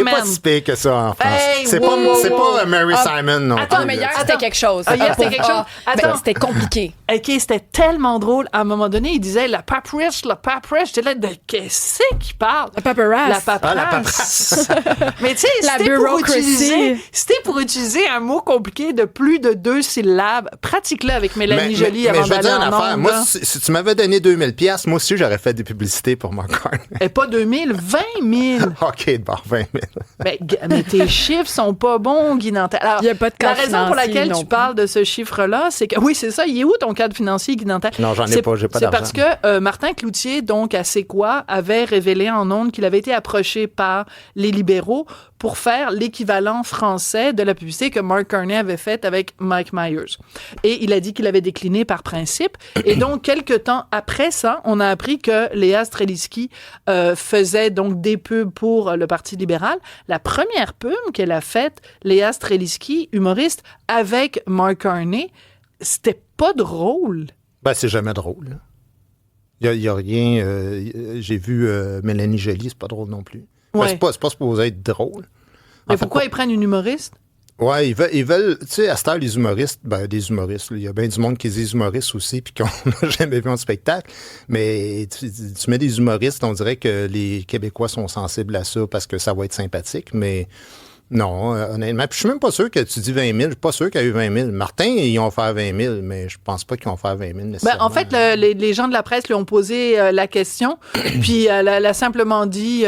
pas si pire que ça en France. C'est pas Mary Simon non plus. Attends, mais hier c'était quelque chose. Hier c'était quelque chose. Attends, c'était compliqué. OK, c'était tellement drôle. À un moment donné, il disait la paperasse. J'étais là, de qu'est-ce qu'il parle? La paperasse. La paperasse. Mais tu sais, la c'était pour utiliser Si t'es pour utiliser un mot compliqué de plus de 2 syllabes, pratique-le avec Mélanie Joly avant d'aller en ondes. Moi, si tu m'avais donné 2000 $, moi aussi, j'aurais fait des publicités pour Mark Carney. Et pas 2000, 20 000. OK, bon, 20 000. Mais tes chiffres sont pas bons, Guy Nantel. Alors, il y a pas de cadre la raison pour laquelle financier tu parles de ce chiffre-là, c'est que, oui, c'est ça, il est où ton cadre financier, Guy Nantel? Non, j'en ai pas, j'ai pas C'est d'argent. parce que Martin Cloutier, donc, à C'est quoi, avait révélé en ondes qu'il avait été approché par les libéraux pour faire l'équivalent français de la publicité que Mark Carney avait faite avec Mike Myers. Et il a dit qu'il avait décliné par principe. Et donc, quelques temps après ça, on a appris que Léa Strelitzky faisait donc des pubs pour le Parti libéral. La première pub qu'elle a faite, Léa Strelitzky, humoriste, avec Mark Carney, c'était pas drôle. Ben, c'est jamais drôle. Il y a rien... j'ai vu Mélanie Joly, c'est pas drôle non plus. Ouais. Ben, c'est pas supposé être drôle. Mais pourquoi ils prennent une humoriste? Ouais, ils veulent, tu sais, à cette heure, les humoristes, des humoristes, il y a bien du monde qui est des humoristes aussi, puis qu'on n'a jamais vu en spectacle. Mais tu mets des humoristes, on dirait que les Québécois sont sensibles à ça parce que ça va être sympathique, mais non, honnêtement. Puis je suis même pas sûr que tu dis 20 000, je suis pas sûr qu'il y a eu 20 000. Martin, ils ont fait 20 000, mais je pense pas qu'ils ont fait 20 000 nécessairement. En fait, les gens de la presse lui ont posé la question, puis elle a simplement dit...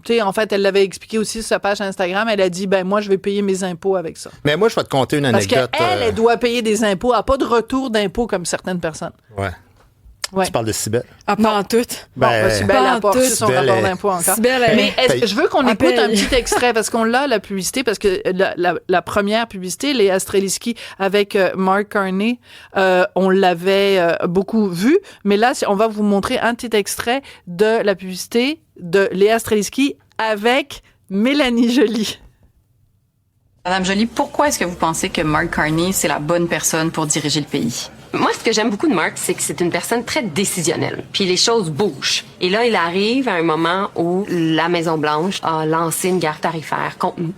tu sais, en fait, elle l'avait expliqué aussi sur sa page Instagram. Elle a dit, moi, je vais payer mes impôts avec ça. Mais moi, je vais te conter une anecdote. Parce qu'elle, elle doit payer des impôts. Elle n'a pas de retour d'impôts comme certaines personnes. Ouais. Tu parles de Cybèle? Ah, pas en tout. Cybèle a pas reçu son rapport d'impôt encore. Mais je veux qu'on écoute un petit extrait, parce qu'on l'a, la publicité, parce que la première publicité, Léa Strelitzky avec Mark Carney, on l'avait beaucoup vu. Mais là, on va vous montrer un petit extrait de la publicité de Léa Strelitzky avec Mélanie Joly. Madame Joly, pourquoi est-ce que vous pensez que Mark Carney, c'est la bonne personne pour diriger le pays? Moi, ce que j'aime beaucoup de Mark, c'est que c'est une personne très décisionnelle. Puis les choses bougent. Et là, il arrive à un moment où la Maison-Blanche a lancé une guerre tarifaire contre nous,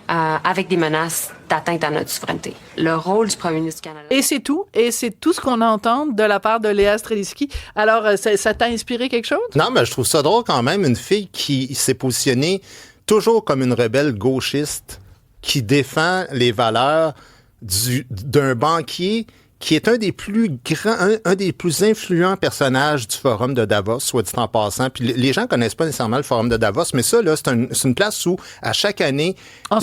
avec des menaces d'atteinte à notre souveraineté. Le rôle du premier ministre du Canada... Et c'est tout. Et c'est tout ce qu'on entend de la part de Léa Strelitzky. Alors, ça t'a inspiré quelque chose? Non, mais je trouve ça drôle quand même. Une fille qui s'est positionnée toujours comme une rebelle gauchiste qui défend les valeurs d'un banquier qui est un des plus grands, un des plus influents personnages du Forum de Davos, soit dit en passant. Puis les gens connaissent pas nécessairement le Forum de Davos, mais ça, là, c'est une place où, à chaque année... En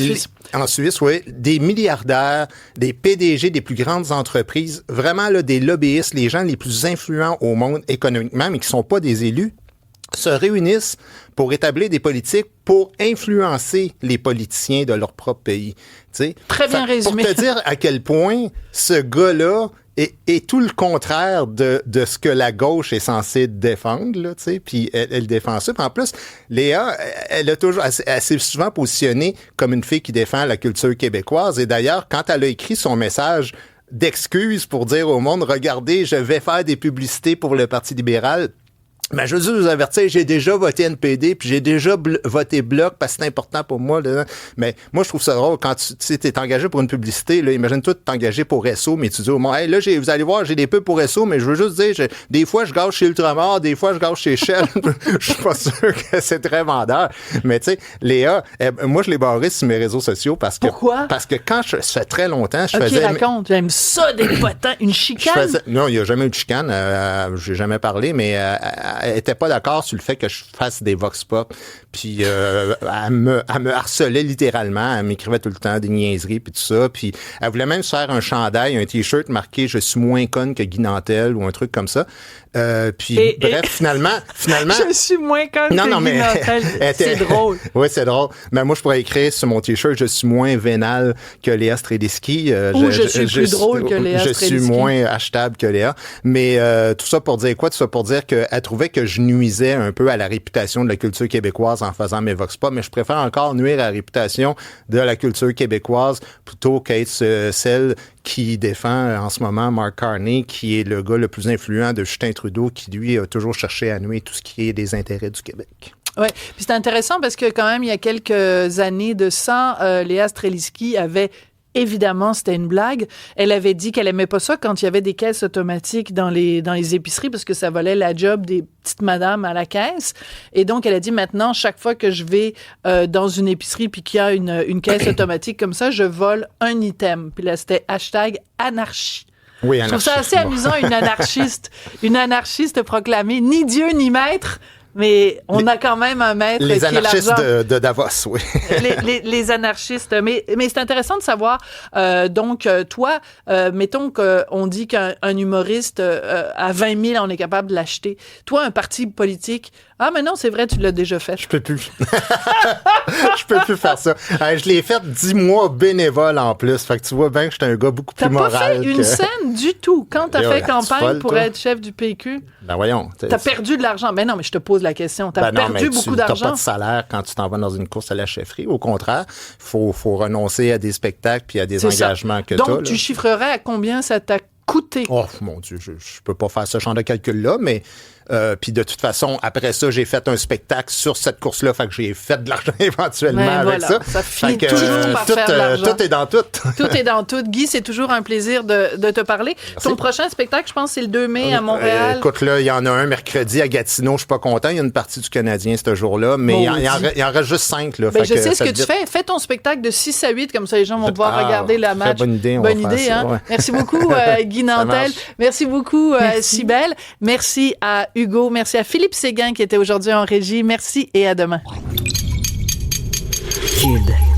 Suisse, oui. Des milliardaires, des PDG des plus grandes entreprises, vraiment, là, des lobbyistes, les gens les plus influents au monde économiquement, mais qui sont pas des élus, se réunissent pour établir des politiques pour influencer les politiciens de leur propre pays. T'sais? Très bien résumé. Pour te dire à quel point ce gars-là est tout le contraire de ce que la gauche est censée défendre, là, puis elle défend ça. Puis en plus, Léa, elle a toujours assez souvent positionné comme une fille qui défend la culture québécoise. Et d'ailleurs, quand elle a écrit son message d'excuse pour dire au monde, regardez, je vais faire des publicités pour le Parti libéral, mais je veux juste vous avertir, j'ai déjà voté NPD, puis j'ai déjà voté Bloc, parce que c'est important pour moi. Là. Mais moi, je trouve ça drôle, quand tu t'es engagé pour une publicité, là, imagine-toi t'es engagé pour Resso, mais tu dis au monde, hey, là, vous allez voir, j'ai des pubs pour Resso, mais je veux juste dire, des fois, je gâche chez Ultramar, des fois, je gâche chez Shell. Je suis pas sûr que c'est très vendeur. Mais tu sais, Léa, moi, je l'ai barré sur mes réseaux sociaux parce que... Pourquoi? Parce que quand ça fait très longtemps, je faisais... raconte, j'aime ça, des potins, une chicane. Non, il n'y a jamais eu de chicane, j'ai jamais parlé, mais... elle était pas d'accord sur le fait que je fasse des vox pop. Puis elle me harcelait littéralement. Elle m'écrivait tout le temps des niaiseries puis tout ça. Puis elle voulait même se faire un chandail, un t-shirt marqué « Je suis moins conne que Guy Nantel » ou un truc comme ça. Bref, finalement... Je suis moins conne que Guy Nantel. C'est drôle. Oui, c'est drôle. Mais moi, je pourrais écrire sur mon t-shirt « Je suis moins vénal que Léa Strelitzky ». Ou je suis plus drôle que Léa Strelitzky. Je suis moins achetable que Léa. Mais tout ça pour dire quoi? Tout ça pour dire qu'elle trouvait que je nuisais un peu à la réputation de la culture québécoise en faisant mes vox pop, mais je préfère encore nuire à la réputation de la culture québécoise plutôt qu'être celle qui défend en ce moment Mark Carney, qui est le gars le plus influent de Justin Trudeau, qui lui a toujours cherché à nuire tout ce qui est des intérêts du Québec. Oui, puis c'est intéressant parce que quand même, il y a quelques années de ça, Léa Strelitzky avait évidemment, c'était une blague. Elle avait dit qu'elle aimait pas ça quand il y avait des caisses automatiques dans les épiceries parce que ça volait la job des petites madames à la caisse. Et donc, elle a dit maintenant, chaque fois que je vais dans une épicerie puis qu'il y a une caisse automatique comme ça, je vole un item. Puis là, c'était #anarchie. Oui, je trouve ça assez amusant, une anarchiste proclamée, ni Dieu ni maître. Mais on a quand même un maître qui est l'argent. Les anarchistes de Davos, oui. les anarchistes. Mais c'est intéressant de savoir, donc, toi, mettons qu'on dit qu'un humoriste à 20 000, on est capable de l'acheter. Toi, un parti politique, mais non, c'est vrai, tu l'as déjà fait. Je peux plus. Je peux plus faire ça. Je l'ai fait 10 mois bénévole en plus. Fait que tu vois bien que j'étais un gars beaucoup plus moral. T'as pas fait une scène du tout quand t'as fait campagne pour être chef du PQ? Ben voyons. T'as perdu de l'argent. Ben non, mais je te pose la question. T'as perdu beaucoup d'argent. T'as pas de salaire quand tu t'en vas dans une course à la chefferie. Au contraire, faut renoncer à des spectacles puis à des engagements que t'as. Donc, tu chiffrerais à combien ça t'a coûté? Oh, mon Dieu, je peux pas faire ce genre de calcul-là, mais... puis de toute façon, après ça, j'ai fait un spectacle sur cette course-là, fait que j'ai fait de l'argent éventuellement avec ça. Ça finit toujours par faire de l'argent. Tout est dans tout. Tout est dans tout. Guy, c'est toujours un plaisir de te parler. Merci. Ton prochain spectacle, je pense, c'est le 2 mai à Montréal. Écoute, là, il y en a un mercredi à Gatineau, je suis pas content. Il y a une partie du Canadien ce jour-là, mais il en reste juste 5. Là, je sais ce que tu fais. Fais ton spectacle de 6 à 8, comme ça les gens vont pouvoir regarder la match. Bonne idée, hein? Ouais. Merci beaucoup, Guy Nantel. Merci beaucoup, Cybèle. Merci à Hugo. Merci à Philippe Séguin qui était aujourd'hui en régie. Merci et à demain. Cube.